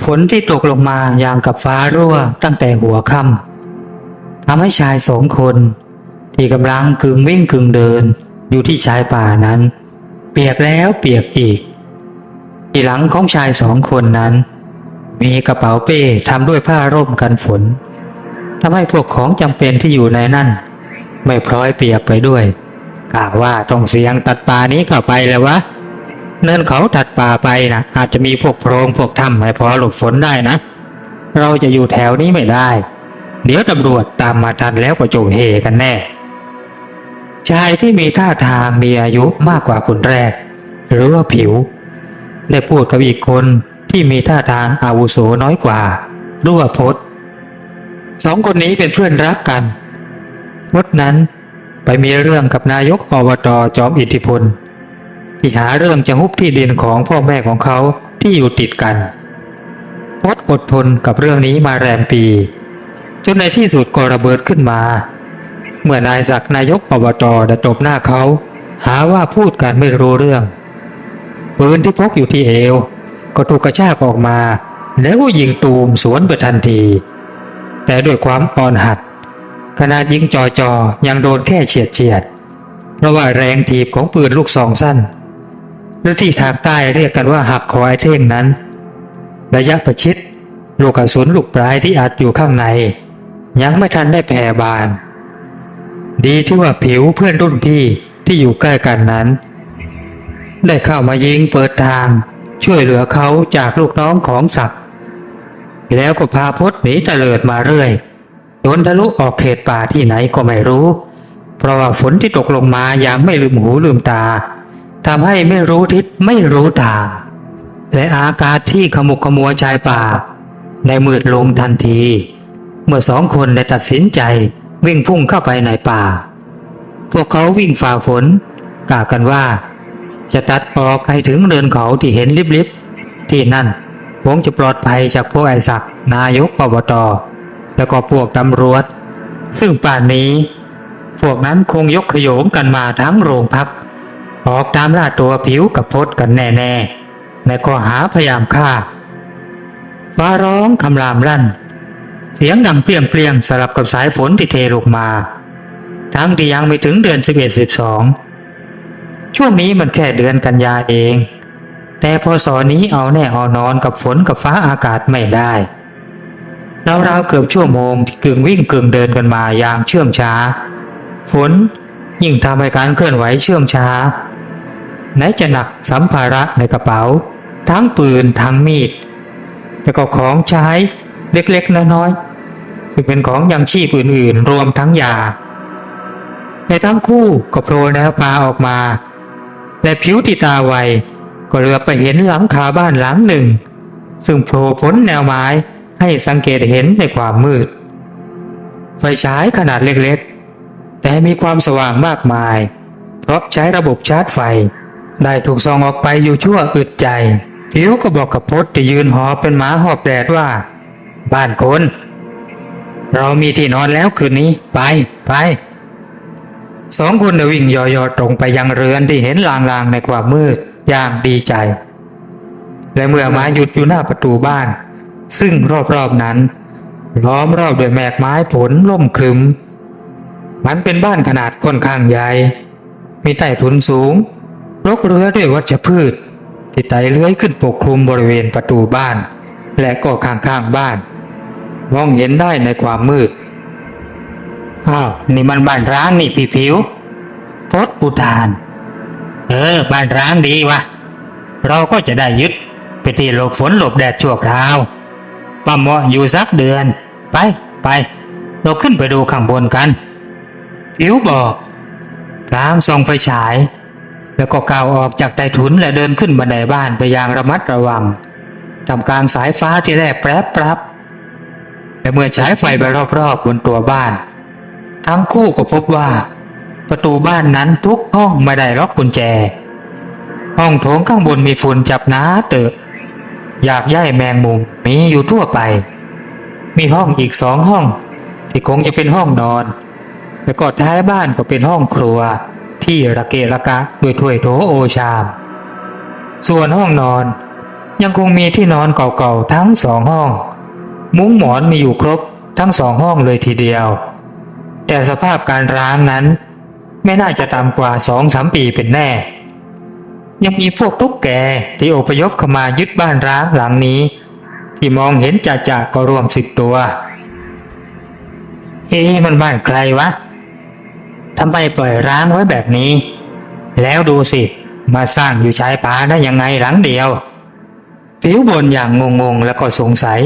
ฝนที่ตกลงมาอย่างกับฟ้ารั่วตั้งแต่หัวค่ำทำให้ชายสองคนที่กำลังกึ่งวิ่งกึ่งเดินอยู่ที่ชายป่านั้นเปียกแล้วเปียกอีกที่หลังของชายสองคนนั้นมีกระเป๋าเป้ทำด้วยผ้าร่มกันฝนทำให้พวกของจำเป็นที่อยู่ในนั่นไม่พลอยเปียกไปด้วยกล่าวว่าต้องเสียงตัดป่านี้เข้าไปแล้ววะเนินเขาตัดป่าไปนะอาจจะมีพวกโพรงพวกถ้ำให้พอหลบฝนได้นะเราจะอยู่แถวนี้ไม่ได้เดี๋ยวตำรวจตามมาทันแล้วก็โจเฮกันแน่ชายที่มีท่าทางมีอายุมากกว่าคนแรกหรือว่าผิวได้พูดกับอีกคนที่มีท่าทางอาวุโสน้อยกว่าด้วยว่าพจน์สองคนนี้เป็นเพื่อนรักกันพจน์นั้นไปมีเรื่องกับนายกอบต.จอมอิทธิพลที่หาเรื่องจะฮุบที่ดินของพ่อแม่ของเขาที่อยู่ติดกันพจน์อดทนกับเรื่องนี้มาแรมปีจนในที่สุดก็ระเบิดขึ้นมาเมื่อนายศักดิ์นายกอบต.ได้ตบหน้าเขาหาว่าพูดกันไม่รู้เรื่องปืนที่พกอยู่ที่เอวก็ถูกกระชากออกมาแล้วก็ยิงตูมสวนไปทันทีแต่ด้วยความอ่อนหัดขนาดยิงจอยังโดนแค่เฉียดเพราะว่าแรงถีบของปืนลูกซองสั้นและที่ทางใต้เรียกกันว่าหักคอไอ้เท่งนั้นระยะประชิดลูกกระสุนลูกปลายที่อัดอยู่ข้างในยังไม่ทันได้แผ่บานดีที่ว่าผิวเพื่อนรุ่นพี่ที่อยู่ใกล้กันนั้นได้เข้ามายิงเปิดทางช่วยเหลือเขาจากลูกน้องของศักดิ์แล้วก็พาพจน์หนีเตลิดมาเรื่อยจนทะลุออกเขตป่าที่ไหนก็ไม่รู้เพราะว่าฝนที่ตกลงมาอย่างไม่ลืมหูลืมตาทำให้ไม่รู้ทิศไม่รู้ทางและอากาศที่ขมุกขมัวชายป่าได้มืดลงทันทีเมื่อสองคนได้ตัดสินใจวิ่งพุ่งเข้าไปในป่าพวกเขาวิ่งฝ่าฝนกล่าวกันว่าจะตัดออกให้ถึงเนินเขาที่เห็นลิบๆที่นั่นคงจะปลอดภัยจากพวกไอ้ศักดิ์นายกอบต.แล้วก็พวกตำรวจซึ่งป่านนี้พวกนั้นคงยกขโยงกันมาทั้งโรงพักออกตามล่าตัวผิวกับพจน์กันแน่ๆในข้อหาพยายามฆ่าฟ้าร้องคำรามลั่นเสียงดังเปรี้ยงสลับกับสายฝนที่เทลงมาทั้งที่ยังไม่ถึงเดือน11-12ช่วงนี้มันแค่เดือนกันยาเองแต่พศนี้เอาแน่เอานอนกับฝนกับฟ้าอากาศไม่ได้ราวๆเกือบชั่วโมงที่กึ่งวิ่งกึ่งเดินกันมาอย่างเชื่องช้าฝนยิ่งทำให้การเคลื่อนไหวเชื่องช้าไหนจะหนักสัมภาระในกระเป๋าทั้งปืนทั้งมีดแล้วก็ของใช้เล็กๆน้อยๆซึ่งเป็นของยังชีพอื่นๆรวมทั้งยาในทั้งคู่ก็โผล่แนวปลาออกมาและผิวที่ตาไวก็เหลือไปเห็นหลังคาบ้านหลังหนึ่งซึ่งโผล่พ้นแนวไม้ให้สังเกตเห็นในความมืดไฟฉายขนาดเล็กๆแต่มีความสว่างมากมายเพราะใช้ระบบชาร์จไฟได้ถูกส่องออกไปอยู่ชั่วอึดใจผิวก็บอกกับพจน์ที่ยืนหอบเป็นหมาหอบแดดว่าบ้านคนเรามีที่นอนแล้วคืนนี้ไปสองคนวิ่งย่อๆตรงไปยังเรือนที่เห็นลางๆในความมืดอย่างดีใจและเมื่อมาหยุดอยู่หน้าประตูบ้านซึ่งรอบๆนั้นล้อมรอบด้วยแมกไม้ผลล่มครึมมันเป็นบ้านขนาดค่อนข้างใหญ่มีใต้ถุนสูงรกเรื้อด้วยวัชพืชที่ไต่เลื้อยขึ้นปกคลุมบริเวณประตูบ้านและก็ข้างๆบ้านมองเห็นได้ในความมืดอ้าวนี่มันบ้านร้างนี่พี่ผิวพจน์อุทานบ้านร้างดีวะเราก็จะได้ยึดไปที่หลบฝนหลบแดดชั่วคราวป้าเหมาะอยู่สักเดือนไปเราขึ้นไปดูข้างบนกันผิวบอกพลางส่องไฟฉายแล้วก็ก้าวออกจากใต้ถุนและเดินขึ้นบันไดบ้านไปอย่างระมัดระวังท่ามกลางสายฟ้าที่แลบแปรบและเมื่อฉายไฟไปรอบๆบนตัวบ้านทั้งคู่ก็พบว่าประตูบ้านนั้นทุกห้องไม่ได้ล็อกกุญแจห้องโถงข้างบนมีฝุ่นจับหนาเตอะหยากใยแมงมุมมีอยู่ทั่วไปมีห้องอีก2 ห้องที่คงจะเป็นห้องนอนแล้วก็ท้ายบ้านก็เป็นห้องครัวที่ระเกะระกะด้วยถ้วยโถโอชามส่วนห้องนอน ยังคงมีที่นอนเก่าๆทั้งสองห้องมุ้งหมอนมีอยู่ครบทั้งสองห้องเลยทีเดียวแต่สภาพการร้างนั้นไม่น่าจะต่ำกว่า2-3 ปีเป็นแน่ยังมีพวกตุ๊กแกที่อพยพเข้ามายึดบ้านร้างหลังนี้ที่มองเห็นจะก็รวม10 ตัวมันบ้านใครวะทำไมปล่อยร้างไว้แบบนี้แล้วดูสิมาสร้างอยู่ชายป่าได้ยังไงหลังเดียวผิวบนอย่างงงๆแล้วก็สงสัย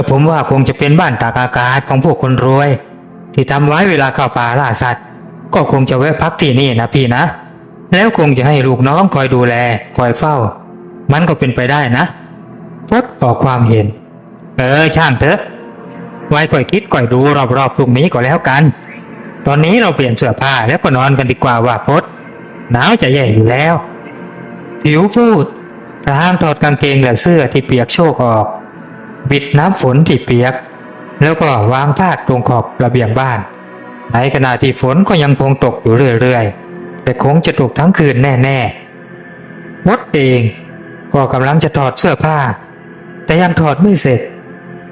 ผมว่าคงจะเป็นบ้านตากอากาศของพวกคนรวยที่ทำไว้เวลาเข้าป่าล่าสัตว์ก็คงจะแวะพักที่นี่นะพี่นะแล้วคงจะให้ลูกน้องคอยดูแลคอยเฝ้ามันก็เป็นไปได้นะพดออกความเห็นช่างเถอะไว้ค่อยคิดค่อยดูรอบๆพรุ่งนี้ก็แล้วกันตอนนี้เราเปลี่ยนเสื้อผ้าแล้วก็นอนกันดีกว่าว่าพดหนาวจะแย่อยู่แล้วผิวพูดพลางถอดกางเกงและเสื้อที่เปียกโชกออกบิดน้ำฝนที่เปียกแล้วก็วางพาดตรงขอบระเบียงบ้านในขณะที่ฝนก็ยังคงตกอยู่เรื่อยๆแต่คงจะตกทั้งคืนแน่ๆมดเองก็กำลังจะถอดเสื้อผ้าแต่ยังถอดไม่เสร็จ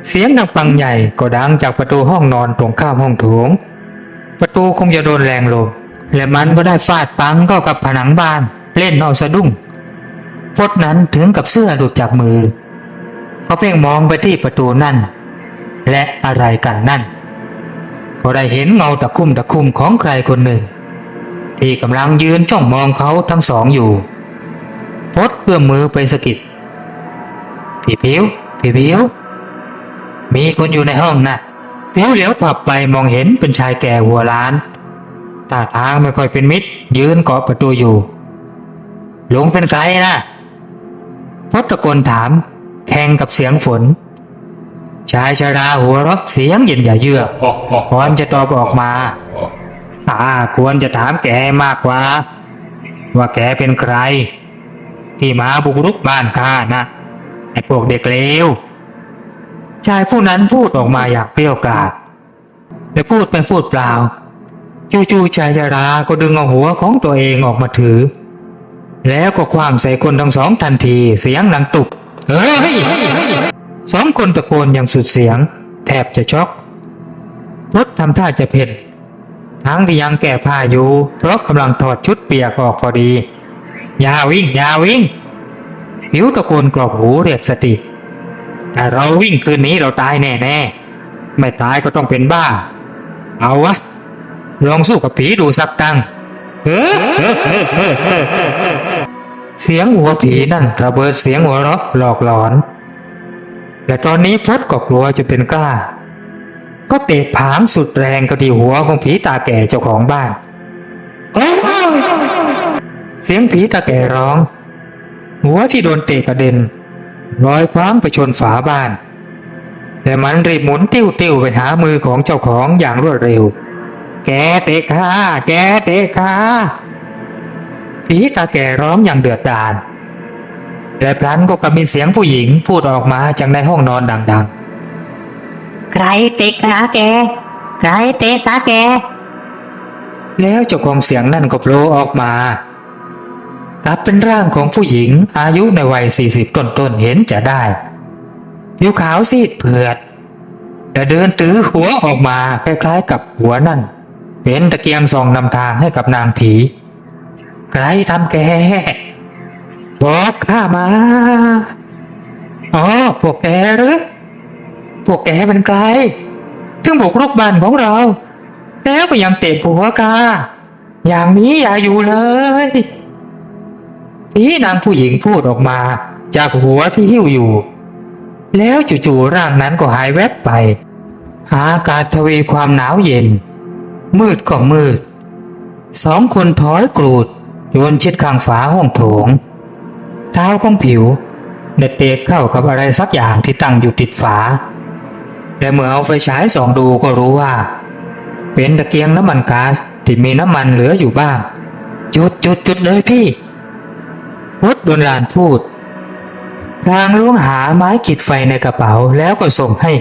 เสียงดังปังใหญ่ก็ดังจากประตูห้องนอนตรงข้ามห้องโถงประตูคงจะโดนแรงลมและมันก็ได้ฟาดปังเข้ากับผนังบ้านเล่นเอาสะดุ้งพดนั้นถึงกับเสื้อหลุดจากมือเขาเพ่งมองไปที่ประตูนั่นและอะไรกันนั่นเขาได้เห็นเงาตะคุ่มของใครคนหนึ่งที่กำลังยืนจ้องมองเขาทั้งสองอยู่พดเอื้อมมือไปสะกิดพี่ผิวมีคนอยู่ในห้องนะผิวเหลียวกลับไปมองเห็นเป็นชายแก่หัวล้านท่าทางไม่ค่อยเป็นมิตรยืนเกาะประตูอยู่ลุงเป็นใครนะพดตะโกนถามแข่งกับเสียงฝนชายชราหัวเราะเสียงเย็นเยือกก่อนจะตอบออกมาควรจะถามแกมากกว่าว่าแกเป็นใครที่มาบุกรุกบ้านข้านะไอ้พวกเด็กเลวชายผู้นั้นพูดออกมาอย่างเปรี้ยวกราดและพูดไปพูดเปล่าจู่ๆชายชราก็ดึงเอาหัวของตัวเองออกมาถือแล้วก็คว้างใส่คนทั้งสองทันทีเสียงดังตุบสองคนตะโกนอย่างสุดเสียงแทบจะช็อกพดทำท่าจะเพ่นทั้งที่ยังแก้ผ้าอยู่เพราะกำลังถอดชุดเปียกออกพอดีอย่าวิ่งผิวตะโกนกรอบหูเรียกสติแต่เราวิ่งคืนนี้เราตายแน่ไม่ตายก็ต้องเป็นบ้าเอาวะลองสู้กับผีดูสักตั้งเสียงหัวผีนั่นระเบิดเสียงหัวเราะหลอกหลอนแต่ตอนนี้พดก็กลัวจะเป็นกล้าก็เตะผางสุดแรงก็ที่หัวของผีตาแก่เจ้าของบ้านเสียงผีตาแก่ร้องหัวที่โดนเตะกระเด็นลอยคว้างไปชนฝาบ้านแต่มันรีบหมุนติ้วไปหามือของเจ้าของอย่างรวดเร็วแกเตะข้าผีตาแก่ร้องอย่างเดือดดาลและพลันก็มีเสียงผู้หญิงพูดออกมาจากในห้องนอนดังๆใครเตะขาแกแล้วเจ้าของเสียงนั่นก็โผล่ออกมากลับเป็นร่างของผู้หญิงอายุในวัย40ต้นเห็นจะได้ผิวขาวซีดเผือดแต่เดินถือหัวออกมาคล้ายๆกับหัวนั่นเป็นตะเกียงส่องนำทางให้กับนางผีใครทำแกบอกข้ามาพวกแกหรือพวกแกเป็นใครถึงบุกรุกบ้านของเราแล้วก็ยังเตะผัวข้าอย่างนี้อย่าอยู่เลยผีนางผู้หญิงพูดออกมาจากหัวที่หิ้วอยู่แล้วจู่ๆร่างนั้นก็หายแวบไปอากาศทวีความหนาวเย็นมืดก็มืดสองคนถอยกรูดโยนชิดข้างฝาห้องโถงเท้าของผิวเด็ดเตะเข้ากับอะไรสักอย่างที่ตั้งอยู่ติดฝาและเมื่อเอาไฟฉายส่องดูก็รู้ว่าเป็นตะเกียงน้ำมันก๊าซที่มีน้ำมันเหลืออยู่บ้างจุดเลยพี่พดโดนลานพูดพลางล้วงหาไม้ขีดไฟในกระเป๋าแล้วก็ส่งให้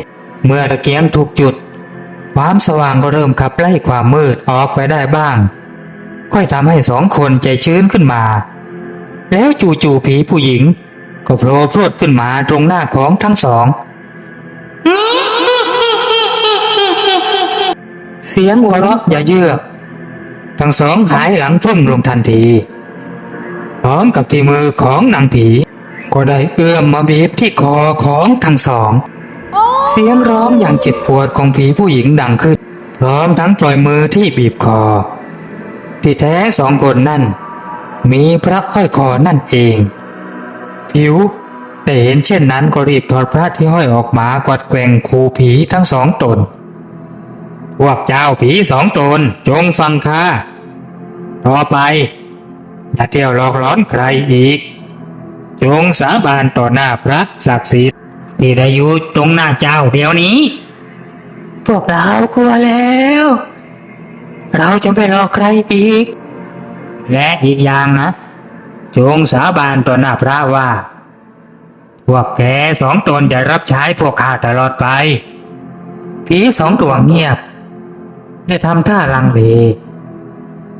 เมื่อตะเกียงถูกจุดความสว่างก็เริ่มขับไล่ความมืดออกไปได้บ้างค่อยทำให้สองคนใจชื้นขึ้นมาแล้วจู่ๆผีผู้หญิง ก็โผล่พรวดขึ้นมาตรงหน้าของทั้งสอง เสียงหัวเราะอย่าเยือกทั้งสองหายหลังพึ่งลงทันทีพร้อมกับที่มือของนางผีก็ได้เอื้อมมาบีบที่คอของทั้งสอง เสียงร้องอย่างเจ็บปวดของผีผู้หญิงดังขึ้นพร้อมทั้งปล่อยมือที่บีบคอที่แท้สองคนนั่นมีพระห้อยคอนั่นเองผิวแต่เห็นเช่นนั้นก็รีบถอดพระที่ห้อยออกมากวัดแกว่งขู่ผีทั้งสองตนพวกเจ้าผีสองตนจงฟังข้าต่อไปอย่าเที่ยวหลอกหลอนใครอีกจงสาบานต่อหน้าพระศักดิ์สิทธิ์ที่ได้อยู่ตรงหน้าเจ้าเดี๋ยวนี้พวกเรากลัวแล้วเราจะไม่หลอกใครอีกและอีกอย่างนะจงสาบานต่อหน้าพระว่าพวกแกสองตนจะรับใช้พวกข้าตลอดไปผีสองตัวเงียบได้ทำท่าลังเล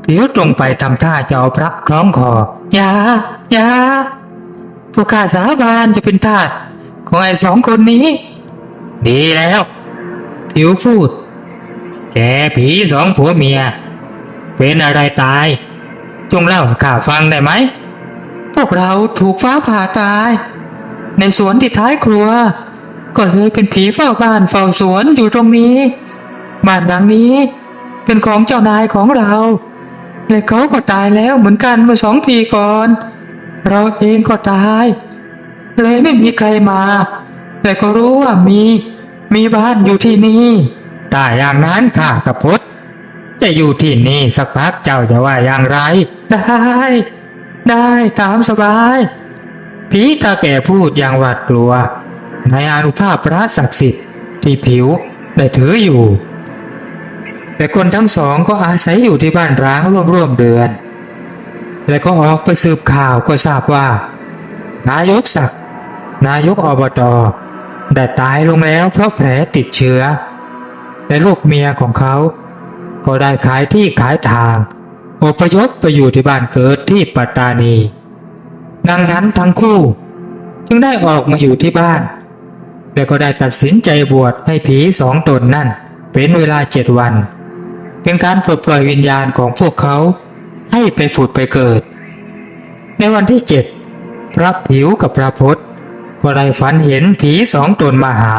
ผิวตรงไปทำท่าจะเอาพระคล้องคออย่าพวกข้าสาบานจะเป็นทาสของไอ้สองคนนี้ดีแล้วผิวพูดแกผีสองผัวเมียเป็นอะไรตายจงเล่าให้ข้าฟังได้ไหมพวกเราถูกฟ้าผ่าตายในสวนที่ท้ายครัวก็เลยเป็นผีเฝ้าบ้านเฝ้าสวนอยู่ตรงนี้บ้านหลังนี้เป็นของเจ้านายของเราและเขาก็ตายแล้วเหมือนกันเมื่อ2 ปีก่อนเราเองก็ตายเลยไม่มีใครมาแต่ก็รู้ว่ามีบ้านอยู่ที่นี่ถ้าอย่างนั้นข้ากับพจน์จะอยู่ที่นี่สักพักเจ้าจะว่าอย่างไรได้ตามสบายผีตาแก่พูดอย่างหวาดกลัวในอานุภาพพระศักดิ์สิทธิ์ที่ผิวได้ถืออยู่แต่คนทั้งสองก็อาศัยอยู่ที่บ้านร้างร่วมเดือนและก็ออกไปสืบข่าวก็ทราบว่านายกศักดิ์นายกอบต.ได้ตายลงแล้วเพราะแผลติดเชื้อและลูกเมียของเขาก็ได้ขายที่ขายทางอพยพไปอยู่ที่บ้านเกิดที่ปัตตานีดังนั้นทั้งคู่จึงได้ออกมาอยู่ที่บ้านและก็ได้ตัดสินใจบวชให้ผีสองตนนั่นเป็นเวลา7 วันเป็นการปลดปล่อยวิญญาณของพวกเขาให้ไปผุดไปเกิดในวันที่7พระผิวกับพระพจน์ก็ได้ฝันเห็นผีสองตนมาหา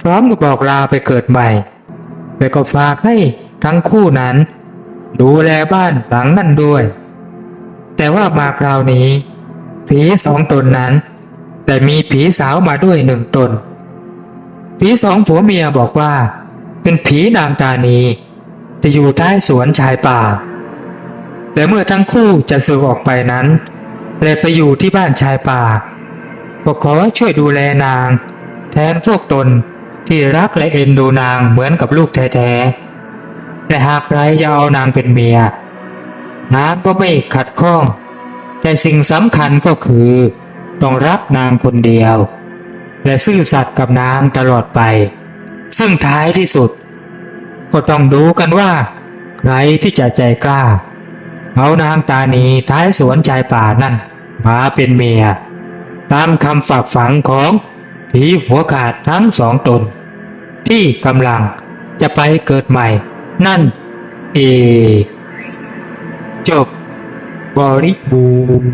พร้อมกับบอกลาไปเกิดใหม่และก็ฝากให้ทั้งคู่นั้นดูแลบ้านหลังนั่นด้วยแต่ว่ามาคราวนี้ผีสองตนนั้นได้มีผีสาวมาด้วย1 ตนผีสองผัวเมียบอกว่าเป็นผีนางตานีที่อยู่ใต้สวนชายป่าแต่เมื่อทั้งคู่จะสึกออกไปนั้นเลยไปอยู่ที่บ้านชายป่าก็ขอช่วยดูแลนางแทนพวกตนที่รักและเอ็นดูนางเหมือนกับลูกแท้ๆและหากใครจะเอานางเป็นเมียนางก็ไม่ขัดข้องแต่สิ่งสำคัญก็คือต้องรักนางคนเดียวและซื่อสัตย์กับนางตลอดไปซึ่งท้ายที่สุดก็ต้องดูกันว่าใครที่จะใจกล้าเอานางตานีท้ายสวนชายป่านั่นมาเป็นเมียตามคำฝากฝังของผีหัวขาดทั้ง2 ตนที่กำลังจะไปเกิดใหม่นั่นจบบริบูรณ์